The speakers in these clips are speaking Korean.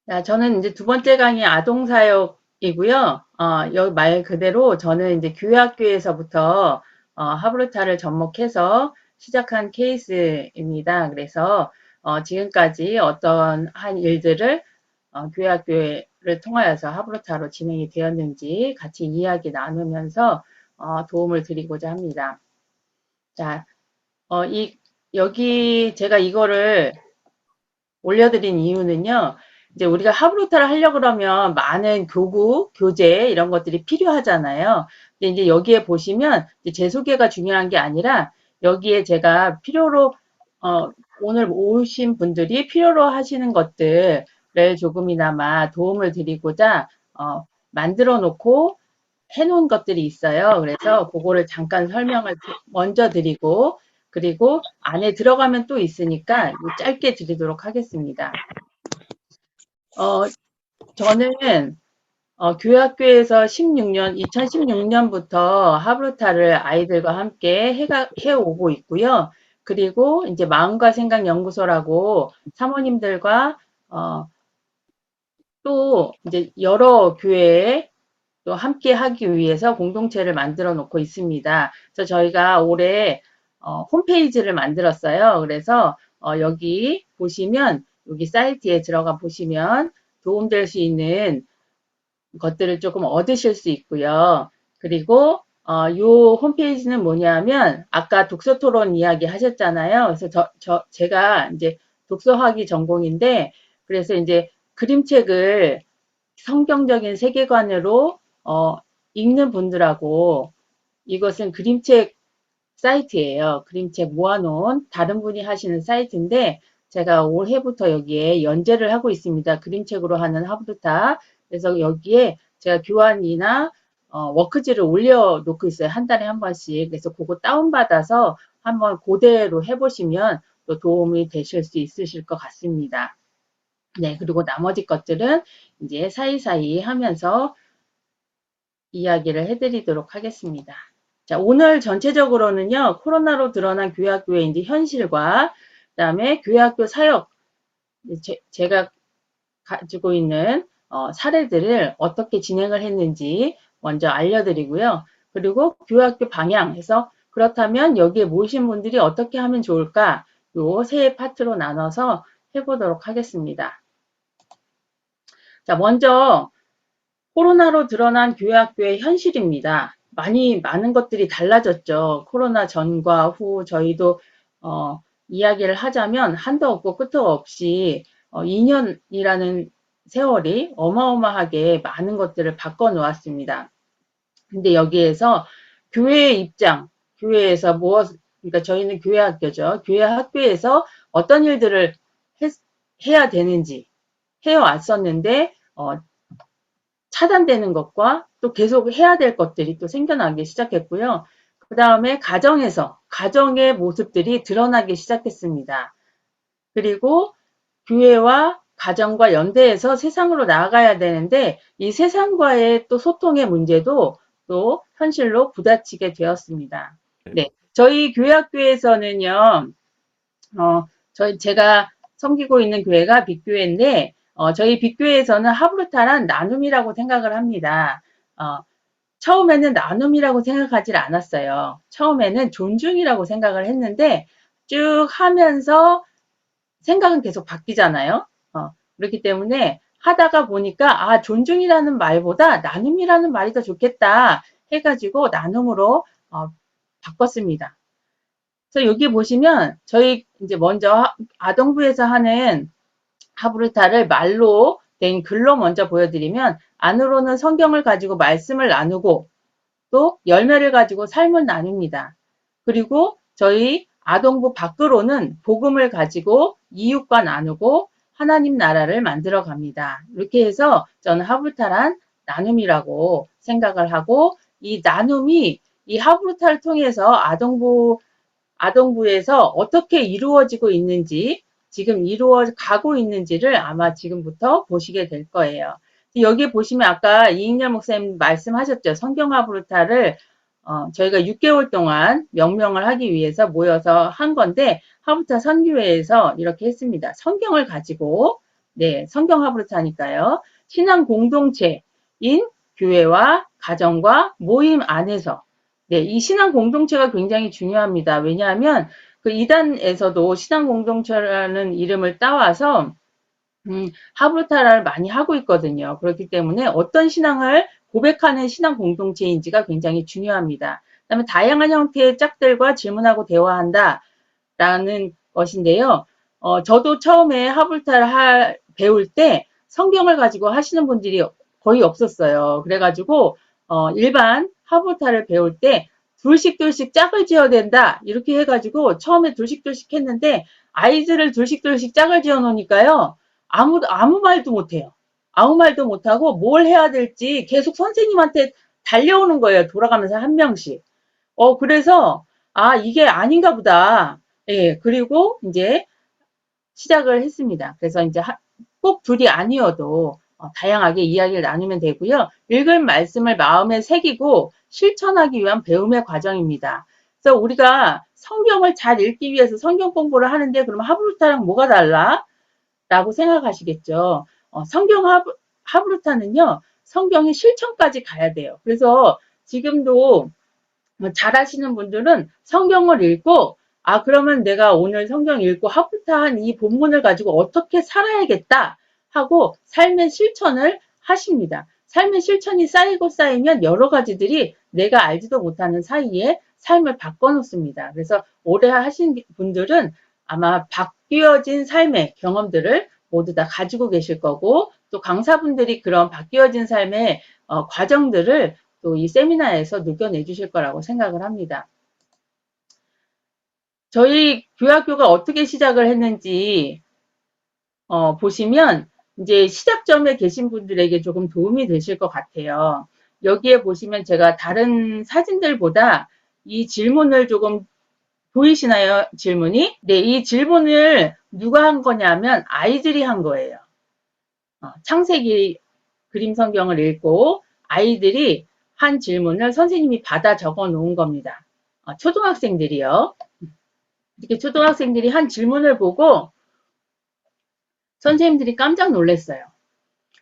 자, 저는 이제 두 번째 강의 아동사역이고요. 여기 말 그대로 저는 이제 교회학교에서부터 하브루타를 접목해서 시작한 케이스입니다. 그래서 지금까지 어떤 한 일들을 교회학교를 통하여서 하브루타로 진행이 되었는지 같이 이야기 나누면서 도움을 드리고자 합니다. 자, 여기 제가 이거를 올려드린 이유는요. 이제 우리가 하브루타를 하려고 그러면 많은 교구, 교재 이런 것들이 필요하잖아요. 근데 이제 여기에 보시면 제 소개가 중요한 게 아니라 여기에 제가 필요로 오늘 오신 분들이 필요로 하시는 것들을 조금이나마 도움을 드리고자 만들어 놓고 해 놓은 것들이 있어요. 그래서 그거를 잠깐 설명을 먼저 드리고 그리고 안에 들어가면 또 있으니까 짧게 드리도록 하겠습니다. 어, 저는 교회학교에서 2016년부터 하브루타를 아이들과 함께 해오고 있고요. 그리고 이제 마음과 생각 연구소라고 사모님들과 또 이제 여러 교회에 또 함께 하기 위해서 공동체를 만들어 놓고 있습니다. 그래서 저희가 올해 홈페이지를 만들었어요. 그래서 여기 보시면 여기 사이트에 들어가 보시면 도움될 수 있는 것들을 조금 얻으실 수 있고요. 그리고 요 홈페이지는 뭐냐면 아까 독서 토론 이야기 하셨잖아요. 그래서 제가 이제 독서학이 전공인데 그래서 이제 그림책을 성경적인 세계관으로 읽는 분들하고 이것은 그림책 사이트예요. 그림책 모아놓은 다른 분이 하시는 사이트인데 제가 올해부터 여기에 연재를 하고 있습니다. 그림책으로 하는 하브루타. 그래서 여기에 제가 교환이나 워크지를 올려놓고 있어요. 한 달에 한 번씩. 그래서 그거 다운받아서 한번 그대로 해보시면 또 도움이 되실 수 있으실 것 같습니다. 네, 그리고 나머지 것들은 이제 사이사이 하면서 이야기를 해드리도록 하겠습니다. 자, 오늘 전체적으로는요, 코로나로 드러난 교회학교의 이제 현실과, 그 다음에 교회학교 사역, 제가 가지고 있는 사례들을 어떻게 진행을 했는지 먼저 알려드리고요. 그리고 교회학교 방향해서 그렇다면 여기에 모이신 분들이 어떻게 하면 좋을까? 요 세 파트로 나눠서 해보도록 하겠습니다. 자, 먼저 코로나로 드러난 교회학교의 현실입니다. 많은 것들이 달라졌죠. 코로나 전과 후 저희도 이야기를 하자면 한도 없고 끝도 없이 2년이라는 세월이 어마어마하게 많은 것들을 바꿔 놓았습니다. 근데 여기에서 교회의 입장, 교회에서 그러니까 저희는 교회 학교죠. 교회 학교에서 어떤 일들을 해야 되는지 해왔었는데 차단되는 것과 또 계속 해야 될 것들이 또 생겨나기 시작했고요. 그 다음에 가정의 모습들이 드러나기 시작했습니다. 그리고 교회와 가정과 연대해서 세상으로 나아가야 되는데 이 세상과의 또 소통의 문제도 또 현실로 부딪히게 되었습니다. 네, 저희 교회학교에서는요, 제가 섬기고 있는 교회가 빅교회인데, 저희 빅교회에서는 하브루타란 나눔이라고 생각을 합니다. 처음에는 나눔이라고 생각하지 않았어요. 처음에는 존중이라고 생각을 했는데, 쭉 하면서 생각은 계속 바뀌잖아요. 그렇기 때문에 하다가 보니까, 존중이라는 말보다 나눔이라는 말이 더 좋겠다 해가지고 나눔으로 바꿨습니다. 그래서 여기 보시면 저희 이제 먼저 아동부에서 하는 하브루타를 말로 된 글로 먼저 보여드리면 안으로는 성경을 가지고 말씀을 나누고 또 열매를 가지고 삶을 나눕니다. 그리고 저희 아동부 밖으로는 복음을 가지고 이웃과 나누고 하나님 나라를 만들어 갑니다. 이렇게 해서 저는 하브루타란 나눔이라고 생각을 하고 이 나눔이 이 하브루타를 통해서 아동부에서 어떻게 이루어지고 있는지 지금 이루어 가고 있는지를 아마 지금부터 보시게 될 거예요. 여기 보시면 아까 이익렬 목사님 말씀하셨죠. 성경 하브루타를 저희가 6개월 동안 명명을 하기 위해서 모여서 한 건데 하브루타 선교회에서 이렇게 했습니다. 성경을 가지고 네, 성경 하브루타니까요. 신앙 공동체인 교회와 가정과 모임 안에서 네, 이 신앙 공동체가 굉장히 중요합니다. 왜냐하면 그 이단에서도 신앙 공동체라는 이름을 따와서 하브루타를 많이 하고 있거든요. 그렇기 때문에 어떤 신앙을 고백하는 신앙 공동체인지가 굉장히 중요합니다. 그다음에 다양한 형태의 짝들과 질문하고 대화한다. 라는 것인데요. 저도 처음에 하브루타를 배울 때 성경을 가지고 하시는 분들이 거의 없었어요. 그래가지고 일반 하브루타를 배울 때 둘씩 짝을 지어야 된다 이렇게 해가지고 처음에 둘씩 했는데 아이들을 둘씩 짝을 지어 놓으니까요. 아무 말도 못해요. 아무 말도 못하고 뭘 해야 될지 계속 선생님한테 달려오는 거예요. 돌아가면서 한 명씩. 그래서 아 이게 아닌가 보다. 예, 그리고 이제 시작을 했습니다. 그래서 이제 꼭 둘이 아니어도 다양하게 이야기를 나누면 되고요. 읽은 말씀을 마음에 새기고 실천하기 위한 배움의 과정입니다. 그래서 우리가 성경을 잘 읽기 위해서 성경 공부를 하는데 그럼 하브루타랑 뭐가 달라? 라고 생각하시겠죠. 성경 하브루타는요. 성경의 실천까지 가야 돼요. 그래서 지금도 잘하시는 분들은 성경을 읽고 그러면 내가 오늘 성경 읽고 하프타한 이 본문을 가지고 어떻게 살아야겠다 하고 삶의 실천을 하십니다. 삶의 실천이 쌓이고 쌓이면 여러 가지들이 내가 알지도 못하는 사이에 삶을 바꿔놓습니다. 그래서 오래 하신 분들은 아마 바뀌어진 삶의 경험들을 모두 다 가지고 계실 거고 또 강사분들이 그런 바뀌어진 삶의 과정들을 또 이 세미나에서 녹여내 주실 거라고 생각을 합니다. 저희 교학교가 어떻게 시작을 했는지 보시면 이제 시작점에 계신 분들에게 조금 도움이 되실 것 같아요. 여기에 보시면 제가 다른 사진들보다 이 질문을 조금 보이시나요? 질문이? 네, 이 질문을 누가 한 거냐면 아이들이 한 거예요. 창세기 그림 성경을 읽고 아이들이 한 질문을 선생님이 받아 적어 놓은 겁니다. 초등학생들이요. 이렇게 초등학생들이 한 질문을 보고 선생님들이 깜짝 놀랐어요.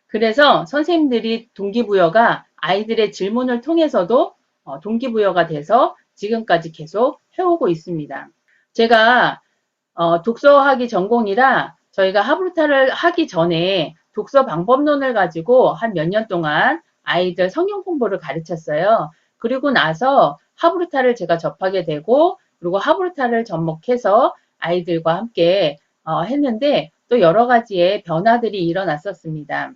그래서 선생님들이 동기부여가 아이들의 질문을 통해서도 동기부여가 돼서 지금까지 계속 해오고 있습니다. 제가 독서하기 전공이라 저희가 하브루타를 하기 전에 독서 방법론을 가지고 한 몇 년 동안 아이들 성경 공부를 가르쳤어요. 그리고 나서 하브루타를 제가 접하게 되고 그리고 하브루타를 접목해서 아이들과 함께 했는데 또 여러 가지의 변화들이 일어났었습니다.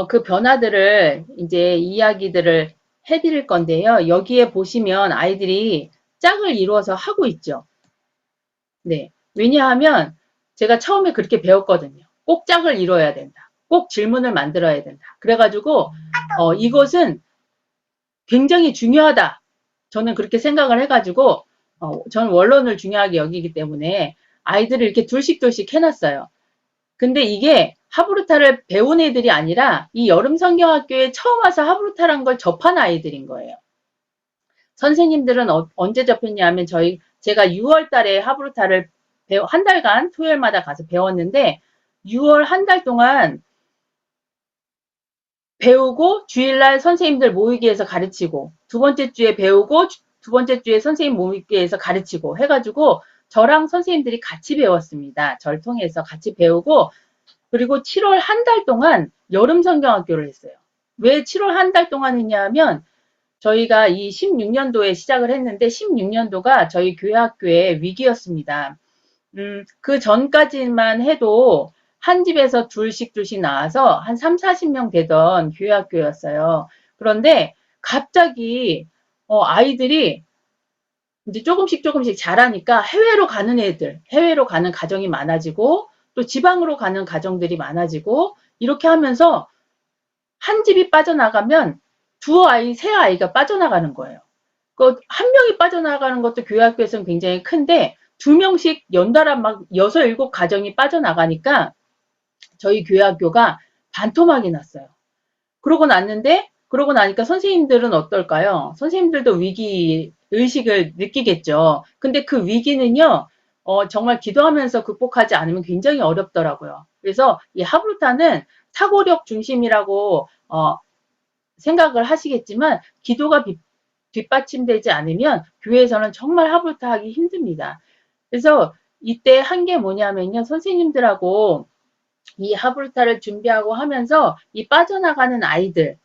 그 변화들을 이제 이야기들을 해드릴 건데요. 여기에 보시면 아이들이 짝을 이루어서 하고 있죠. 네. 왜냐하면 제가 처음에 그렇게 배웠거든요. 꼭 짝을 이뤄야 된다. 꼭 질문을 만들어야 된다. 그래가지고 이것은 굉장히 중요하다. 저는 그렇게 생각을 해가지고 저는 원론을 중요하게 여기기 때문에 아이들을 이렇게 둘씩 해놨어요. 근데 이게 하브루타를 배운 애들이 아니라 이 여름 성경학교에 처음 와서 하브루타란 걸 접한 아이들인 거예요. 선생님들은 언제 접했냐면 제가 6월 달에 하브루타를 한 달간 토요일마다 가서 배웠는데 6월 한 달 동안 배우고 주일날 선생님들 모이기에서 가르치고 두 번째 주에 배우고 두 번째 주에 선생님 모이기에서 가르치고 해가지고 저랑 선생님들이 같이 배웠습니다. 저를 통해서 같이 배우고 그리고 7월 한 달 동안 여름 성경학교를 했어요. 왜 7월 한 달 동안 했냐면 저희가 이 16년도에 시작을 했는데 16년도가 저희 교회 학교의 위기였습니다. 그 전까지만 해도 한 집에서 둘씩 나와서 한 3, 40명 되던 교회 학교였어요. 그런데 갑자기 아이들이 이제 조금씩 자라니까 해외로 가는 애들, 해외로 가는 가정이 많아지고 또 지방으로 가는 가정들이 많아지고 이렇게 하면서 한 집이 빠져나가면 두 아이, 세 아이가 빠져나가는 거예요. 한 명이 빠져나가는 것도 교회 학교에서는 굉장히 큰데 두 명씩 연달아 막 6, 7 가정이 빠져나가니까 저희 교회 학교가 반토막이 났어요. 그러고 나니까 선생님들은 어떨까요? 선생님들도 위기 의식을 느끼겠죠. 근데 그 위기는요, 정말 기도하면서 극복하지 않으면 굉장히 어렵더라고요. 그래서 이 하브루타는 사고력 중심이라고 생각을 하시겠지만 기도가 뒷받침되지 않으면 교회에서는 정말 하브루타 하기 힘듭니다. 그래서 이때 한 게 뭐냐면요. 선생님들하고 이 하브루타를 준비하고 하면서 이 빠져나가는 아이들을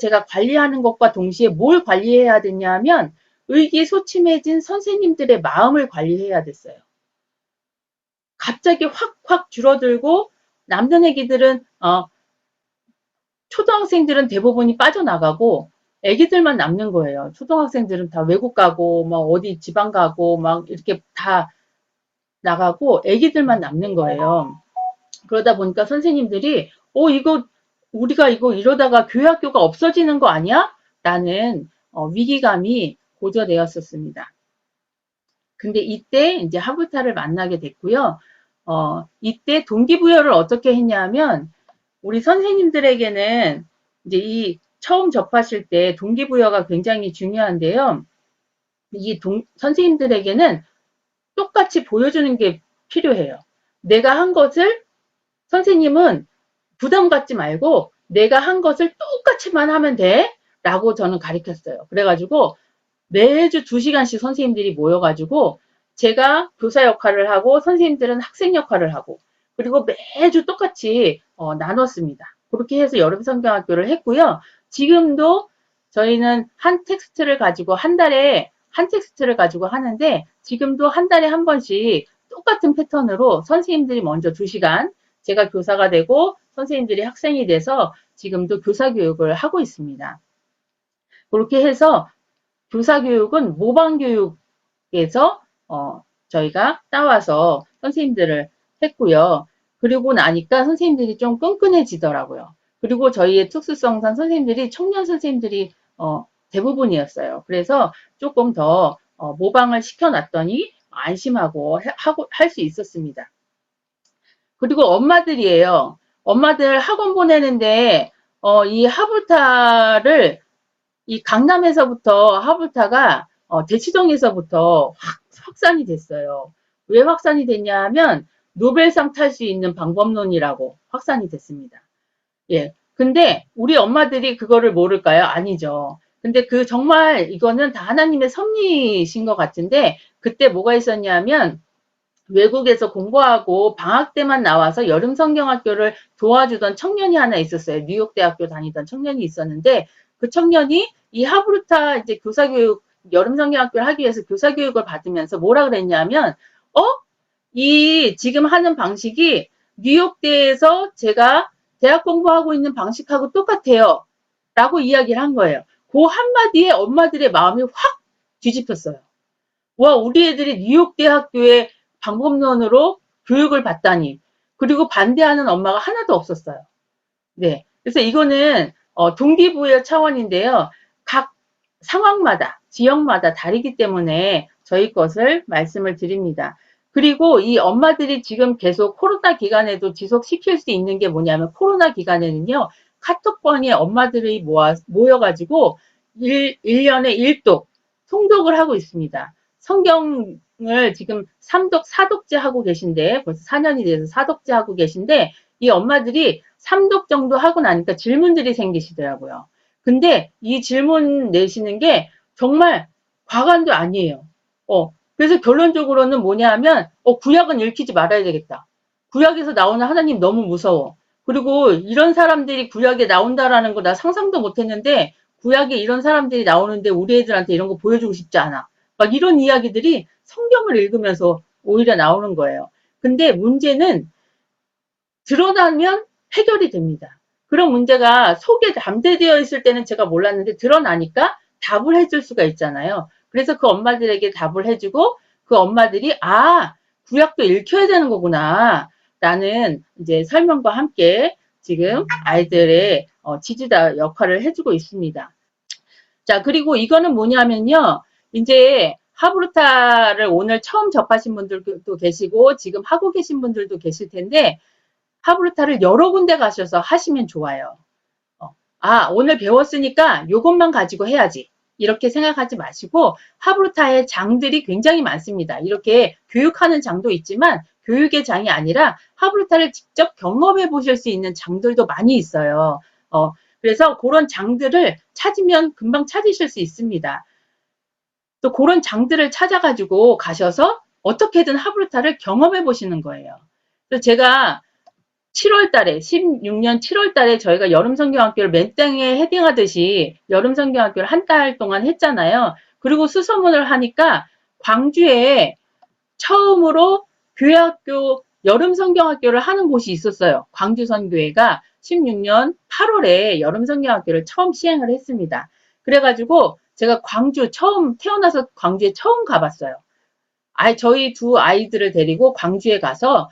제가 관리하는 것과 동시에 뭘 관리해야 되냐면 의기소침해진 선생님들의 마음을 관리해야 됐어요. 갑자기 확 줄어들고 남는 애기들은 초등학생들은 대부분이 빠져나가고 애기들만 남는 거예요. 초등학생들은 다 외국 가고 막 어디 지방 가고 막 이렇게 다 나가고 애기들만 남는 거예요. 그러다 보니까 선생님들이 이거 우리가 이거 이러다가 교회 학교가 없어지는 거 아니야? 라는 위기감이 고조되었었습니다. 근데 이때 이제 하브타를 만나게 됐고요. 이때 동기부여를 어떻게 했냐면 우리 선생님들에게는 이제 이 처음 접하실 때 동기부여가 굉장히 중요한데요. 선생님들에게는 똑같이 보여주는 게 필요해요. 내가 한 것을 선생님은 부담 갖지 말고 내가 한 것을 똑같이만 하면 돼. 라고 저는 가르쳤어요. 그래가지고 매주 2시간씩 선생님들이 모여가지고 제가 교사 역할을 하고 선생님들은 학생 역할을 하고 그리고 매주 똑같이 나눴습니다. 그렇게 해서 여름 성경학교를 했고요. 지금도 저희는 한 텍스트를 가지고 한 달에 한 텍스트를 가지고 하는데 지금도 한 달에 한 번씩 똑같은 패턴으로 선생님들이 먼저 2시간 제가 교사가 되고 선생님들이 학생이 돼서 지금도 교사 교육을 하고 있습니다. 그렇게 해서 교사 교육은 모방 교육에서 저희가 따와서 선생님들을 했고요. 그리고 나니까 선생님들이 좀 끈끈해지더라고요. 그리고 저희의 특수성상 선생님들이 청년 선생님들이 대부분이었어요. 그래서 조금 더 모방을 시켜놨더니 안심하고 할 수 있었습니다. 그리고 엄마들이에요. 엄마들 학원 보내는데 이 하브타를 이 강남에서부터 하브타가 대치동에서부터 확산이 됐어요. 왜 확산이 됐냐 하면 노벨상 탈 수 있는 방법론이라고 확산이 됐습니다. 예. 근데 우리 엄마들이 그거를 모를까요? 아니죠. 근데 정말 이거는 다 하나님의 섭리이신 것 같은데 그때 뭐가 있었냐면 외국에서 공부하고 방학 때만 나와서 여름 성경학교를 도와주던 청년이 하나 있었어요. 뉴욕 대학교 다니던 청년이 있었는데 그 청년이 이 하브루타 이제 교사교육 여름 성경학교를 하기 위해서 교사교육을 받으면서 뭐라 그랬냐면 이 지금 하는 방식이 뉴욕대에서 제가 대학 공부하고 있는 방식하고 똑같아요. 라고 이야기를 한 거예요. 그 한마디에 엄마들의 마음이 확 뒤집혔어요. 와, 우리 애들이 뉴욕대학교에 방법론으로 교육을 받다니. 그리고 반대하는 엄마가 하나도 없었어요. 네. 그래서 이거는 동기부여 차원인데요. 각 상황마다, 지역마다 다르기 때문에 저희 것을 말씀을 드립니다. 그리고 이 엄마들이 지금 계속 코로나 기간에도 지속시킬 수 있는 게 뭐냐면 코로나 기간에는요. 카톡방에 엄마들이 모여가지고 1년에 1독 통독을 하고 있습니다. 성경을 지금 3독, 4독째 하고 계신데 벌써 4년이 돼서 4독째 하고 계신데 이 엄마들이 3독 정도 하고 나니까 질문들이 생기시더라고요. 근데 이 질문 내시는 게 정말 과간도 아니에요. 그래서 결론적으로는 뭐냐 하면 구약은 읽히지 말아야 되겠다. 구약에서 나오는 하나님 너무 무서워. 그리고 이런 사람들이 구약에 나온다라는 거 나 상상도 못했는데 구약에 이런 사람들이 나오는데 우리 애들한테 이런 거 보여주고 싶지 않아. 막 이런 이야기들이 성경을 읽으면서 오히려 나오는 거예요. 근데 문제는 드러나면 해결이 됩니다. 그런 문제가 속에 잠재되어 있을 때는 제가 몰랐는데 드러나니까 답을 해줄 수가 있잖아요. 그래서 그 엄마들에게 답을 해주고 그 엄마들이 구약도 읽혀야 되는 거구나 라는 이제 설명과 함께 지금 아이들의 지지자 역할을 해주고 있습니다. 자, 그리고 이거는 뭐냐면요. 이제 하브루타를 오늘 처음 접하신 분들도 계시고 지금 하고 계신 분들도 계실 텐데 하브루타를 여러 군데 가셔서 하시면 좋아요. 오늘 배웠으니까 이것만 가지고 해야지. 이렇게 생각하지 마시고 하브루타의 장들이 굉장히 많습니다. 이렇게 교육하는 장도 있지만 교육의 장이 아니라 하브루타를 직접 경험해 보실 수 있는 장들도 많이 있어요. 그래서 그런 장들을 찾으면 금방 찾으실 수 있습니다. 또 그런 장들을 찾아가지고 가셔서 어떻게든 하브루타를 경험해 보시는 거예요. 그래서 제가 7월 달에, 16년 7월 달에 저희가 여름성경학교를 맨땅에 헤딩하듯이 여름성경학교를 한 달 동안 했잖아요. 그리고 수소문을 하니까 광주에 처음으로 교회학교, 여름성경학교를 하는 곳이 있었어요. 광주선교회가 16년 8월에 여름성경학교를 처음 시행을 했습니다. 그래가지고 제가 광주 처음, 태어나서 광주에 처음 가봤어요. 저희 두 아이들을 데리고 광주에 가서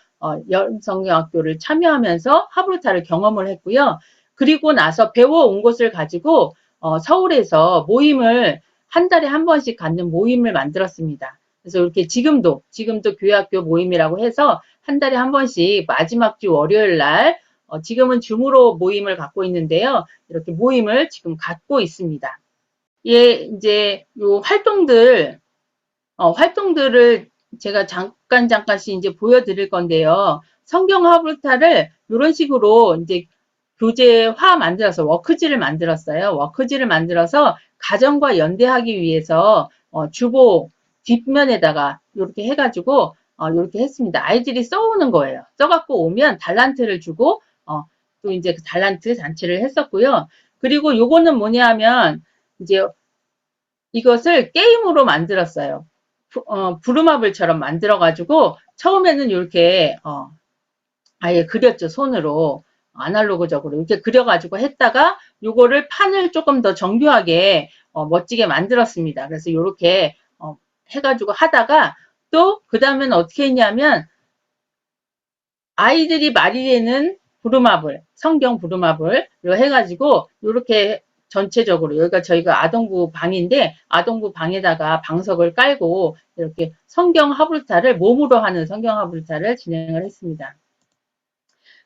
여름성경학교를 참여하면서 하브루타를 경험을 했고요. 그리고 나서 배워온 것을 가지고 서울에서 모임을 한 달에 한 번씩 갖는 모임을 만들었습니다. 그래서 이렇게 지금도 교회학교 모임이라고 해서 한 달에 한 번씩 마지막 주 월요일 날 지금은 줌으로 모임을 갖고 있는데요. 이렇게 모임을 지금 갖고 있습니다. 예, 이제 요 활동들을 제가 잠깐씩 이제 보여드릴 건데요. 성경 하브루타를 이런 식으로 이제 교재화 만들어서 워크지를 만들었어요. 워크지를 만들어서 가정과 연대하기 위해서 주보 뒷면에다가 이렇게 해가지고 이렇게 했습니다. 아이들이 써오는 거예요. 써갖고 오면 달란트를 주고 또 이제 그 달란트 잔치를 했었고요. 그리고 요거는 뭐냐 하면 이제 이것을 게임으로 만들었어요. 부루마블처럼 만들어가지고 처음에는 이렇게 아예 그렸죠. 손으로 아날로그적으로 이렇게 그려가지고 했다가 요거를 판을 조금 더 정교하게 멋지게 만들었습니다. 그래서 이렇게 해가지고 하다가 또 그 다음에는 어떻게 했냐면 아이들이 말이 되는 부루마블, 성경 부루마블 해가지고 이렇게 전체적으로 여기가 저희가 아동부 방인데 아동부 방에다가 방석을 깔고 이렇게 성경 하브루타를 몸으로 하는 성경 하브루타를 진행을 했습니다.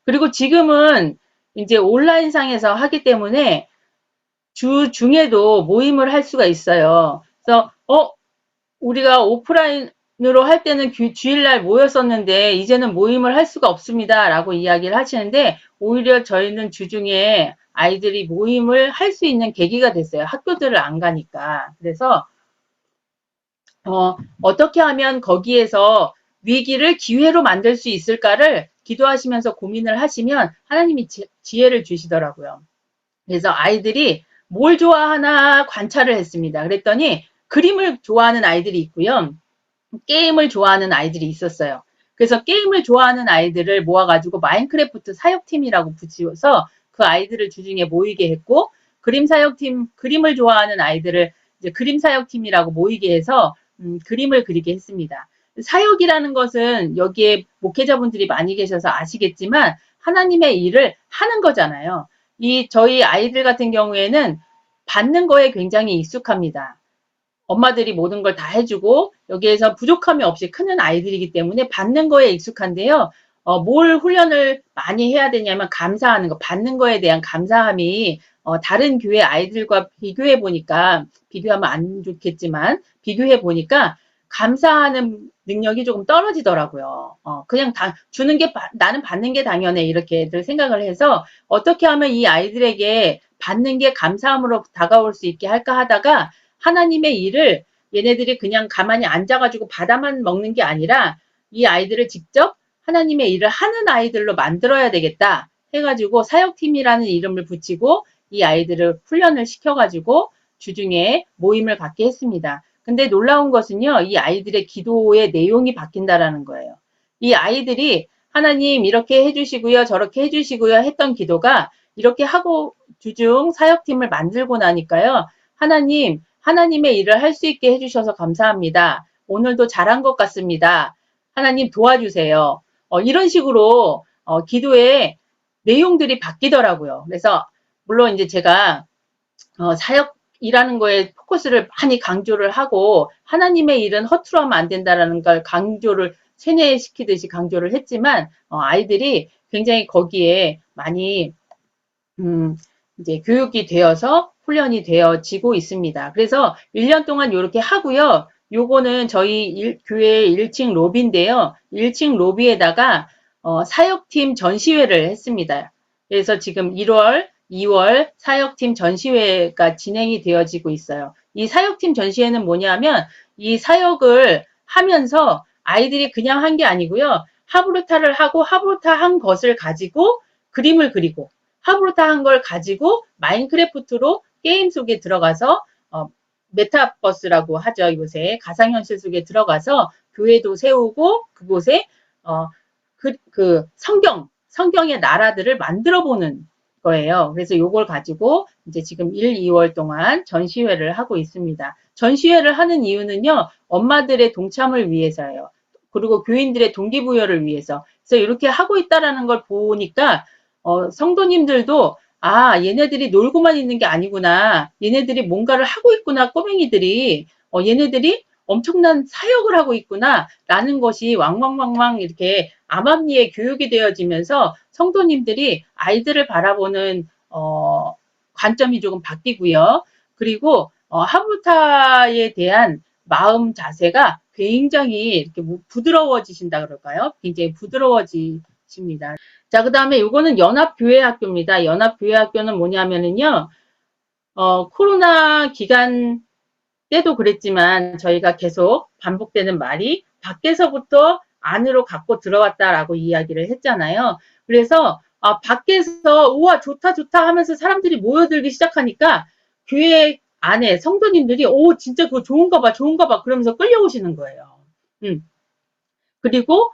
그리고 지금은 이제 온라인상에서 하기 때문에 주 중에도 모임을 할 수가 있어요. 그래서 우리가 오프라인으로 할 때는 주일날 모였었는데 이제는 모임을 할 수가 없습니다. 라고 이야기를 하시는데 오히려 저희는 주중에 아이들이 모임을 할 수 있는 계기가 됐어요. 학교들을 안 가니까. 그래서 어떻게 하면 거기에서 위기를 기회로 만들 수 있을까를 기도하시면서 고민을 하시면 하나님이 지혜를 주시더라고요. 그래서 아이들이 뭘 좋아하나 관찰을 했습니다. 그랬더니 그림을 좋아하는 아이들이 있고요. 게임을 좋아하는 아이들이 있었어요. 그래서 게임을 좋아하는 아이들을 모아가지고 마인크래프트 사역팀이라고 붙여서 그 아이들을 주중에 모이게 했고 그림을 좋아하는 아이들을 이제 그림 사역팀이라고 모이게 해서 그림을 그리게 했습니다. 사역이라는 것은 여기에 목회자분들이 많이 계셔서 아시겠지만 하나님의 일을 하는 거잖아요. 저희 아이들 같은 경우에는 받는 거에 굉장히 익숙합니다. 엄마들이 모든 걸 다 해주고 여기에서 부족함이 없이 크는 아이들이기 때문에 받는 거에 익숙한데요. 뭘 훈련을 많이 해야 되냐면 감사하는 거, 받는 거에 대한 감사함이 다른 교회 아이들과 비교해 보니까 비교하면 안 좋겠지만 비교해 보니까 감사하는 능력이 조금 떨어지더라고요. 그냥 주는 게 나는 받는 게 당연해 이렇게들 생각을 해서 어떻게 하면 이 아이들에게 받는 게 감사함으로 다가올 수 있게 할까 하다가 하나님의 일을 얘네들이 그냥 가만히 앉아가지고 받아만 먹는 게 아니라 이 아이들을 직접 하나님의 일을 하는 아이들로 만들어야 되겠다 해가지고 사역팀이라는 이름을 붙이고 이 아이들을 훈련을 시켜가지고 주중에 모임을 갖게 했습니다. 근데 놀라운 것은요, 이 아이들의 기도의 내용이 바뀐다라는 거예요. 이 아이들이 하나님 이렇게 해주시고요, 저렇게 해주시고요 했던 기도가 이렇게 하고 주중 사역팀을 만들고 나니까요, 하나님의 일을 할 수 있게 해주셔서 감사합니다. 오늘도 잘한 것 같습니다. 하나님 도와주세요. 이런 식으로 기도의 내용들이 바뀌더라고요. 그래서 물론 이제 제가 사역이라는 거에 포커스를 많이 강조를 하고 하나님의 일은 허투루 하면 안 된다라는 걸 강조를 세뇌시키듯이 강조를 했지만 아이들이 굉장히 거기에 많이 이제 교육이 되어서 훈련이 되어지고 있습니다. 그래서 1년 동안 이렇게 하고요. 요거는 저희 교회 1층 로비인데요. 1층 로비에다가 사역팀 전시회를 했습니다. 그래서 지금 1월, 2월 사역팀 전시회가 진행이 되어지고 있어요. 이 사역팀 전시회는 뭐냐면 이 사역을 하면서 아이들이 그냥 한 게 아니고요. 하브루타를 하고 하브루타 한 것을 가지고 그림을 그리고 하브루타 한 걸 가지고 마인크래프트로 게임 속에 들어가서 메타버스라고 하죠. 요새 가상현실 속에 들어가서 교회도 세우고 그곳에 성경의 나라들을 만들어 보는 거예요. 그래서 요걸 가지고 이제 지금 1, 2월 동안 전시회를 하고 있습니다. 전시회를 하는 이유는요. 엄마들의 동참을 위해서예요. 그리고 교인들의 동기부여를 위해서. 그래서 이렇게 하고 있다라는 걸 보니까 성도님들도 아, 얘네들이 놀고만 있는 게 아니구나. 얘네들이 뭔가를 하고 있구나. 꼬맹이들이. 얘네들이 엄청난 사역을 하고 있구나. 라는 것이 왕왕왕왕 이렇게 암암리에 교육이 되어지면서 성도님들이 아이들을 바라보는 관점이 조금 바뀌고요. 그리고 하브타에 대한 마음 자세가 굉장히 이렇게 부드러워지신다 그럴까요? 굉장히 부드러워지십니다. 자, 그 다음에 요거는 연합교회학교입니다. 연합교회학교는 뭐냐면은요, 코로나 기간 때도 그랬지만 저희가 계속 반복되는 말이 밖에서부터 안으로 갖고 들어왔다라고 이야기를 했잖아요. 그래서 밖에서 우와 좋다 좋다 하면서 사람들이 모여들기 시작하니까 교회 안에 성도님들이 오 진짜 그거 좋은가 봐 좋은가 봐 그러면서 끌려오시는 거예요. 그리고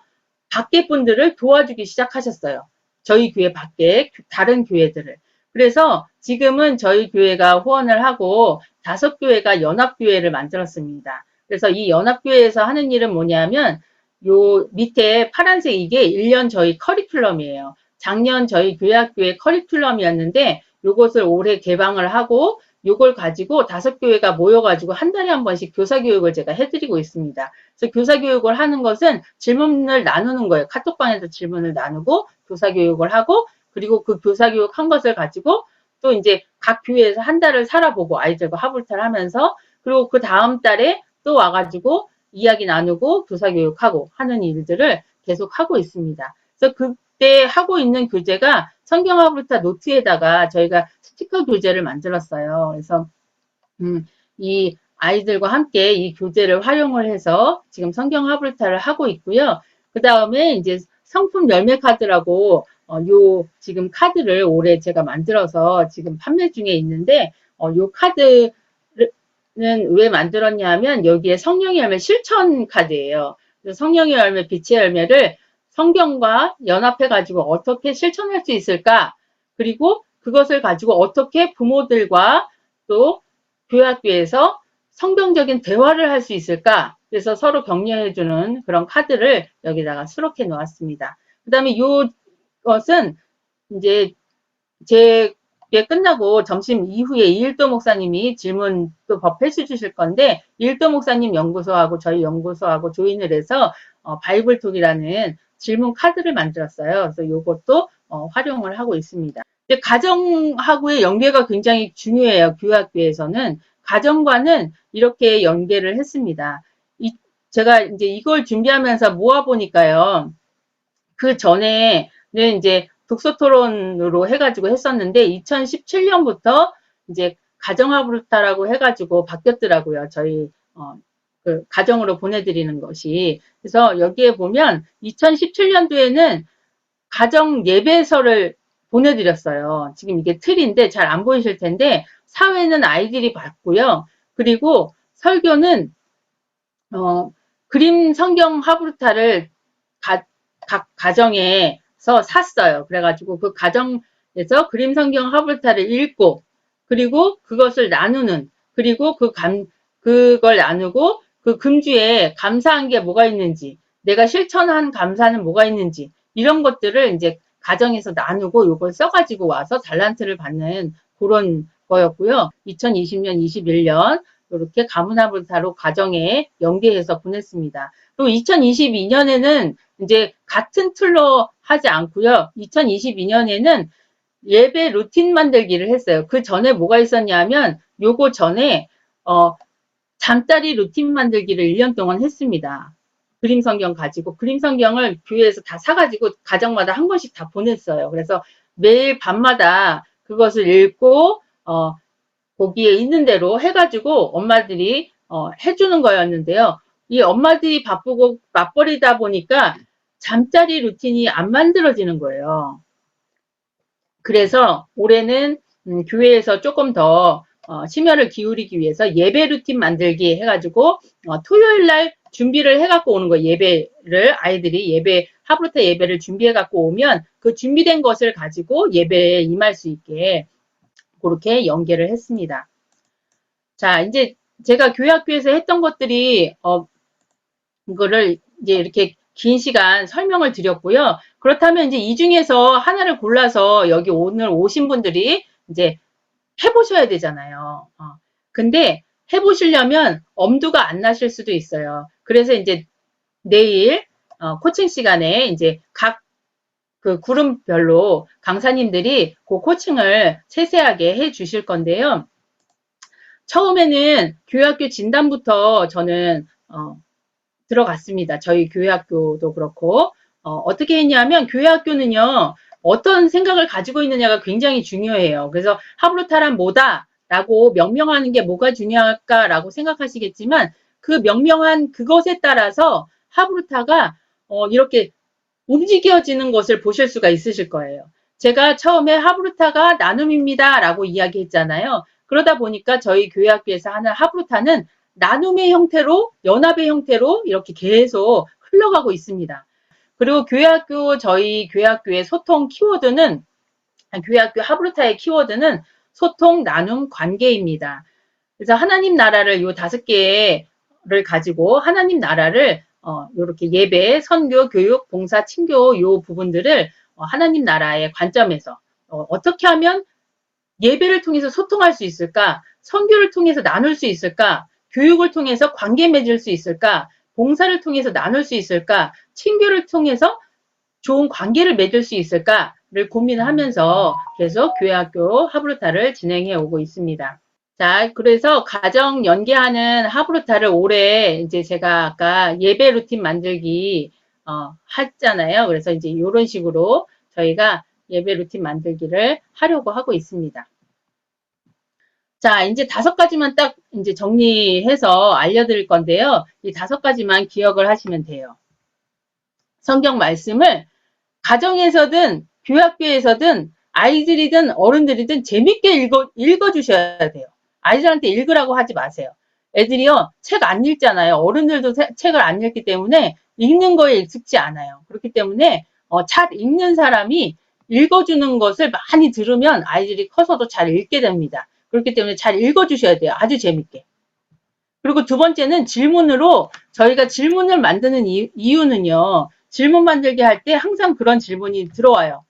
밖에 분들을 도와주기 시작하셨어요. 저희 교회 밖에 다른 교회들을. 그래서 지금은 저희 교회가 후원을 하고 5교회가 연합교회를 만들었습니다. 그래서 이 연합교회에서 하는 일은 뭐냐면 요 밑에 파란색 이게 1년 저희 커리큘럼이에요. 작년 저희 교회학교의 커리큘럼이었는데 요것을 올해 개방을 하고 요걸 가지고 5교회가 모여가지고 한 달에 한 번씩 교사교육을 제가 해드리고 있습니다. 그래서 교사교육을 하는 것은 질문을 나누는 거예요. 카톡방에서 질문을 나누고 교사교육을 하고 그리고 그 교사교육 한 것을 가지고 또 이제 각 교회에서 한 달을 살아보고 아이들과 하불탈 하면서 그리고 그 다음 달에 또 와가지고 이야기 나누고 교사교육하고 하는 일들을 계속 하고 있습니다. 그래서 그때 하고 있는 교재가 성경 하불탈 노트에다가 저희가 스티커 교재를 만들었어요. 그래서 이 아이들과 함께 이 교재를 활용을 해서 지금 성경 하불타를 하고 있고요. 그 다음에 이제 성품 열매 카드라고 요 지금 카드를 올해 제가 만들어서 지금 판매 중에 있는데 요 카드는 왜 만들었냐 하면 여기에 성령의 열매 실천 카드예요. 성령의 열매, 빛의 열매를 성경과 연합해 가지고 어떻게 실천할 수 있을까? 그리고 그것을 가지고 어떻게 부모들과 또 교회학교에서 성경적인 대화를 할 수 있을까? 그래서 서로 격려해주는 그런 카드를 여기다가 수록해 놓았습니다. 그 다음에 이것은 이제 제 끝나고 점심 이후에 이일도 목사님이 질문 또 법회수 주실 건데 이일도 목사님 연구소하고 저희 연구소하고 조인을 해서 바이블톡이라는 질문 카드를 만들었어요. 그래서 이것도 활용을 하고 있습니다. 가정하고의 연계가 굉장히 중요해요. 교회학교에서는 가정과는 이렇게 연계를 했습니다. 제가 이제 이걸 준비하면서 모아보니까요. 그 전에는 이제 독서 토론으로 해가지고 했었는데 2017년부터 이제 가정하브루타라고 해가지고 바뀌었더라고요. 저희 그 가정으로 보내드리는 것이. 그래서 여기에 보면 2017년도에는 가정 예배서를 보내드렸어요. 지금 이게 틀인데 잘 안 보이실 텐데 사회는 아이들이 받고요. 그리고 설교는 그림 성경 하브루타를 각 가정에서 샀어요. 그래가지고 그 가정에서 그림 성경 하브루타를 읽고 그리고 그것을 나누는 그리고 그걸 나누고 그 금주에 감사한 게 뭐가 있는지 내가 실천한 감사는 뭐가 있는지 이런 것들을 이제 가정에서 나누고 요걸 써가지고 와서 달란트를 받는 그런 거였고요. 2020년, 21년 이렇게 가문하불타로 가정에 연계해서 보냈습니다. 또 2022년에는 이제 같은 틀로 하지 않고요. 2022년에는 예배 루틴 만들기를 했어요. 그 전에 뭐가 있었냐면 요거 전에 잠자리 루틴 만들기를 1년 동안 했습니다. 그림 성경 가지고 그림 성경을 교회에서 다 사가지고 가정마다 한 권씩 다 보냈어요. 그래서 매일 밤마다 그것을 읽고 거기에 있는 대로 해가지고 엄마들이 해주는 거였는데요. 이 엄마들이 바쁘고 맞벌이다 보니까 잠자리 루틴이 안 만들어지는 거예요. 그래서 올해는 교회에서 조금 더 심혈을 기울이기 위해서 예배 루틴 만들기 해가지고 토요일 날 준비를 해갖고 오는 거예요. 예배를 아이들이 예배 하브루타 예배를 준비해갖고 오면 그 준비된 것을 가지고 예배에 임할 수 있게 그렇게 연계를 했습니다. 자, 이제 제가 교회학교에서 했던 것들이 이거를 이제 이렇게 긴 시간 설명을 드렸고요. 그렇다면 이제 이 중에서 하나를 골라서 여기 오늘 오신 분들이 이제 해보셔야 되잖아요. 근데 해보시려면 엄두가 안 나실 수도 있어요. 그래서 이제 내일 코칭 시간에 이제 각 그 그룹별로 강사님들이 그 코칭을 세세하게 해 주실 건데요. 처음에는 교회학교 진단부터 저는 들어갔습니다. 저희 교회학교도 그렇고 어떻게 했냐면 교회학교는요. 어떤 생각을 가지고 있느냐가 굉장히 중요해요. 그래서 하브루타란 뭐다 라고 명명하는 게 뭐가 중요할까라고 생각하시겠지만 그 명명한 그것에 따라서 하브루타가 이렇게 움직여지는 것을 보실 수가 있으실 거예요. 제가 처음에 하브루타가 나눔입니다 라고 이야기했잖아요. 그러다 보니까 저희 교회학교에서 하는 하브루타는 나눔의 형태로 연합의 형태로 이렇게 계속 흘러가고 있습니다. 그리고 저희 교회학교의 소통 키워드는 교회학교 하브루타의 키워드는 소통, 나눔, 관계입니다. 그래서 하나님 나라를 요 5개를 가지고 하나님 나라를 요렇게 예배, 선교, 교육, 봉사, 친교 요 부분들을 하나님 나라의 관점에서 어떻게 하면 예배를 통해서 소통할 수 있을까? 선교를 통해서 나눌 수 있을까? 교육을 통해서 관계 맺을 수 있을까? 봉사를 통해서 나눌 수 있을까? 친교를 통해서 좋은 관계를 맺을 수 있을까를 고민을 하면서 계속 교회학교 하브루타를 진행해 오고 있습니다. 자, 그래서 가정 연계하는 하브루타를 올해 이제 제가 아까 예배 루틴 만들기 했잖아요. 그래서 이제 이런 식으로 저희가 예배 루틴 만들기를 하려고 하고 있습니다. 자, 이제 5가지만 딱 이제 정리해서 알려드릴 건데요. 이 5가지만 기억을 하시면 돼요. 성경 말씀을 가정에서든 교회학교에서든 아이들이든 어른들이든 재밌게 읽어주셔야 돼요. 아이들한테 읽으라고 하지 마세요. 애들이요, 책 안 읽잖아요. 어른들도 책을 안 읽기 때문에 읽는 거에 익숙지 않아요. 그렇기 때문에 잘 읽는 사람이 읽어주는 것을 많이 들으면 아이들이 커서도 잘 읽게 됩니다. 그렇기 때문에 잘 읽어주셔야 돼요. 아주 재밌게. 그리고 두 번째는 질문으로 저희가 질문을 만드는 이유는요. 질문 만들기 할 때 항상 그런 질문이 들어와요.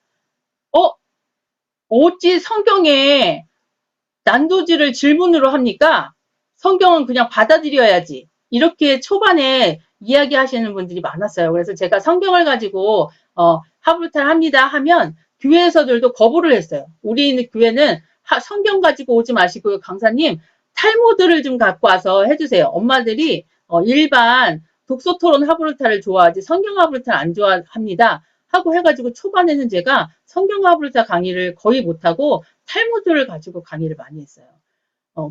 어찌 성경에 난도질을 질문으로 합니까? 성경은 그냥 받아들여야지. 이렇게 초반에 이야기하시는 분들이 많았어요. 그래서 제가 성경을 가지고 하브루타를 합니다 하면 교회에서들도 거부를 했어요. 우리 교회는 성경 가지고 오지 마시고요. 강사님 탈무드를 좀 갖고 와서 해주세요. 엄마들이 일반 독서토론 하브루타를 좋아하지 성경 하브루타를 안 좋아합니다. 하고 해가지고 초반에는 제가 성경 하브루타 강의를 거의 못하고 탈무드를 가지고 강의를 많이 했어요.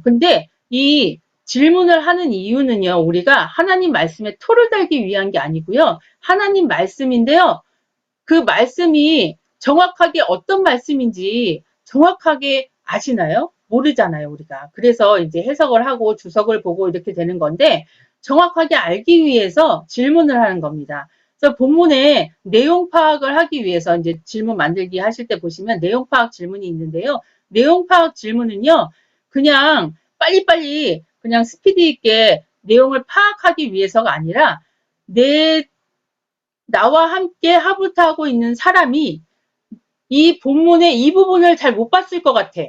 근데 이 질문을 하는 이유는요, 우리가 하나님 말씀에 토를 달기 위한 게 아니고요. 하나님 말씀인데요. 그 말씀이 정확하게 어떤 말씀인지 정확하게 아시나요? 모르잖아요, 우리가. 그래서 이제 해석을 하고 주석을 보고 이렇게 되는 건데 정확하게 알기 위해서 질문을 하는 겁니다. 그래서 본문에 내용 파악을 하기 위해서 이제 질문 만들기 하실 때 보시면 내용 파악 질문이 있는데요. 내용 파악 질문은요, 그냥 빨리빨리 그냥 스피드 있게 내용을 파악하기 위해서가 아니라 나와 함께 하부타하고 있는 사람이 이 본문의 이 부분을 잘 못 봤을 것 같아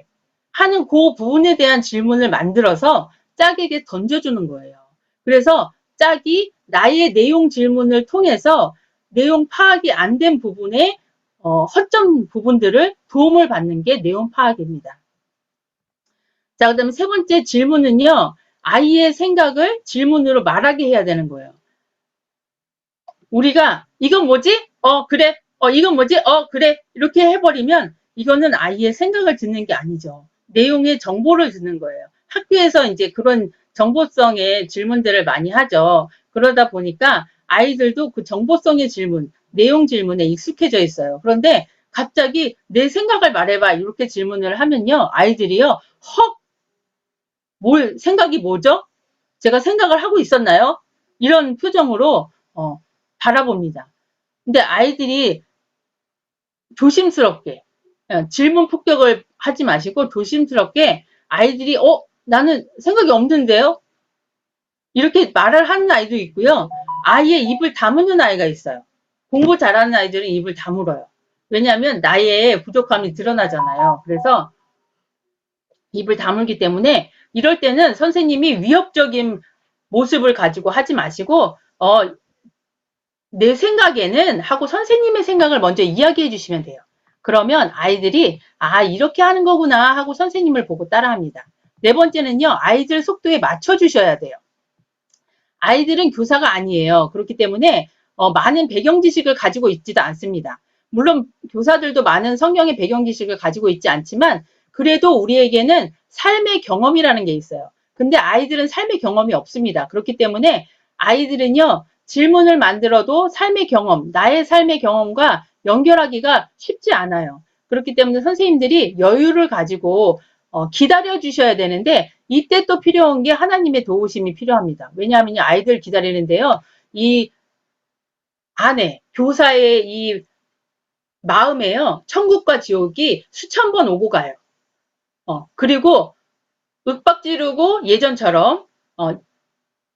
하는 그 부분에 대한 질문을 만들어서 짝에게 던져주는 거예요. 그래서 짝이 나의 내용 질문을 통해서 내용 파악이 안 된 부분에 허점 부분들을 도움을 받는 게 내용 파악입니다. 자, 그 다음에 세 번째 질문은요. 아이의 생각을 질문으로 말하게 해야 되는 거예요. 우리가 이건 뭐지? 그래. 이건 뭐지? 그래. 이렇게 해버리면 이거는 아이의 생각을 듣는 게 아니죠. 내용의 정보를 듣는 거예요. 학교에서 이제 그런 정보성의 질문들을 많이 하죠. 그러다 보니까 아이들도 그 정보성의 질문, 내용 질문에 익숙해져 있어요. 그런데 갑자기 내 생각을 말해봐 이렇게 질문을 하면요. 아이들이요. 생각이 뭐죠? 제가 생각을 하고 있었나요? 이런 표정으로 바라봅니다. 근데 아이들이 조심스럽게 질문 폭격을 하지 마시고 조심스럽게 아이들이 나는 생각이 없는데요? 이렇게 말을 하는 아이도 있고요. 아예 입을 다무는 아이가 있어요. 공부 잘하는 아이들은 입을 다물어요. 왜냐하면 나의 부족함이 드러나잖아요. 그래서 입을 다물기 때문에 이럴 때는 선생님이 위협적인 모습을 가지고 하지 마시고 내 생각에는 하고 선생님의 생각을 먼저 이야기해 주시면 돼요. 그러면 아이들이 이렇게 하는 거구나 하고 선생님을 보고 따라합니다. 네 번째는요. 아이들 속도에 맞춰 주셔야 돼요. 아이들은 교사가 아니에요. 그렇기 때문에 많은 배경 지식을 가지고 있지도 않습니다. 물론 교사들도 많은 성경의 배경 지식을 가지고 있지 않지만 그래도 우리에게는 삶의 경험이라는 게 있어요. 근데 아이들은 삶의 경험이 없습니다. 그렇기 때문에 아이들은요. 질문을 만들어도 삶의 경험, 나의 삶의 경험과 연결하기가 쉽지 않아요. 그렇기 때문에 선생님들이 여유를 가지고 기다려 주셔야 되는데 이때 또 필요한 게 하나님의 도우심이 필요합니다. 왜냐하면 아이들 기다리는데요. 이 안에 교사의 이 마음에요. 천국과 지옥이 수천 번 오고 가요. 그리고 윽박 지르고 예전처럼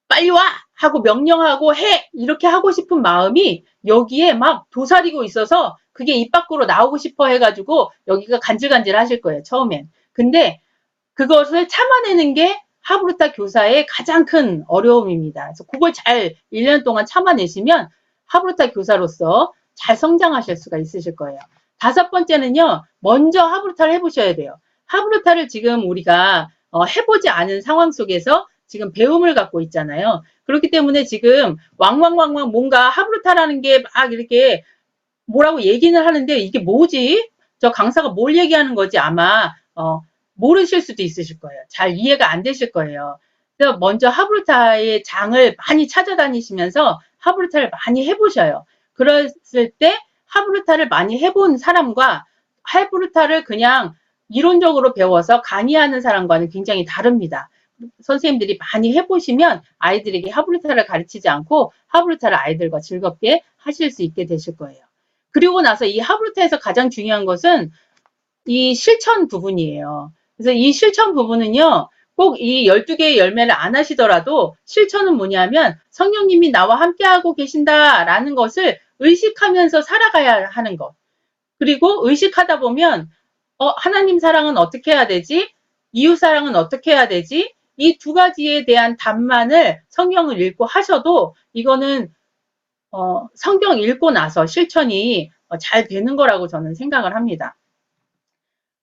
빨리 와! 하고 명령하고 해! 이렇게 하고 싶은 마음이 여기에 막 도사리고 있어서 그게 입 밖으로 나오고 싶어 해가지고 여기가 간질간질 하실 거예요. 처음엔. 근데 그것을 참아내는 게 하브루타 교사의 가장 큰 어려움입니다. 그래서 그걸 잘 1년 동안 참아내시면 하브루타 교사로서 잘 성장하실 수가 있으실 거예요. 다섯 번째는요. 먼저 하브루타를 해보셔야 돼요. 하브루타를 지금 우리가 해보지 않은 상황 속에서 지금 배움을 갖고 있잖아요. 그렇기 때문에 지금 왕왕왕왕 뭔가 하브루타라는 게 막 이렇게 뭐라고 얘기는 하는데 이게 뭐지? 저 강사가 뭘 얘기하는 거지? 아마 모르실 수도 있으실 거예요. 잘 이해가 안 되실 거예요. 그래서 먼저 하브루타의 장을 많이 찾아다니시면서 하브루타를 많이 해보셔요. 그랬을 때 하브루타를 많이 해본 사람과 하브루타를 그냥 이론적으로 배워서 강의하는 사람과는 굉장히 다릅니다. 선생님들이 많이 해보시면 아이들에게 하브루타를 가르치지 않고 하브루타를 아이들과 즐겁게 하실 수 있게 되실 거예요. 그리고 나서 이 하브루타에서 가장 중요한 것은 이 실천 부분이에요. 그래서 이 실천 부분은요. 꼭 이 12개의 열매를 안 하시더라도 실천은 뭐냐면 성령님이 나와 함께하고 계신다라는 것을 의식하면서 살아가야 하는 것. 그리고 의식하다 보면 하나님 사랑은 어떻게 해야 되지? 이웃 사랑은 어떻게 해야 되지? 이 두 가지에 대한 답만을 성경을 읽고 하셔도 이거는 성경 읽고 나서 실천이 잘 되는 거라고 저는 생각을 합니다.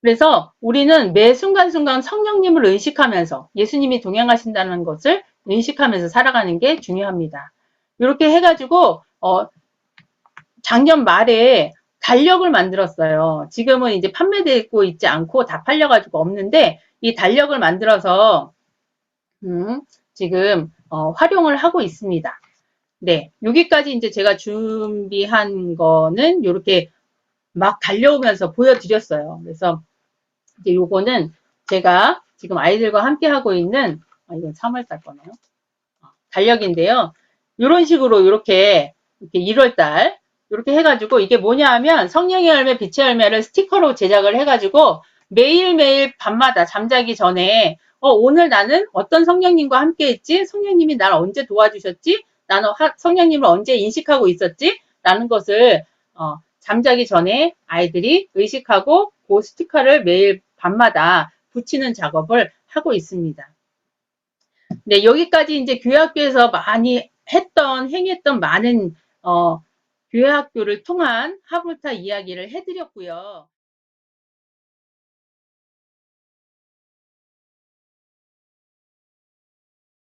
그래서 우리는 매 순간순간 성령님을 의식하면서 예수님이 동행하신다는 것을 의식하면서 살아가는 게 중요합니다. 이렇게 해가지고 작년 말에 달력을 만들었어요. 지금은 이제 판매되고 있지 않고 다 팔려가지고 없는데 이 달력을 만들어서 지금 활용을 하고 있습니다. 네, 여기까지 이제 제가 준비한 거는 이렇게 막 달려오면서 보여드렸어요. 그래서 이제 요거는 제가 지금 아이들과 함께 하고 있는 이건 3월달 거네요. 달력인데요. 이런 식으로 이렇게 1월달 이렇게 해가지고 이게 뭐냐 하면 성령의 열매, 빛의 열매를 스티커로 제작을 해가지고 매일매일 밤마다 잠자기 전에 오늘 나는 어떤 성령님과 함께 했지? 성령님이 나를 언제 도와주셨지? 나는 성령님을 언제 인식하고 있었지? 라는 것을 잠자기 전에 아이들이 의식하고 그 스티커를 매일 밤마다 붙이는 작업을 하고 있습니다. 네, 여기까지 이제 교회 학교에서 많이 행했던 많은 교회 학교를 통한 하물타 이야기를 해드렸고요.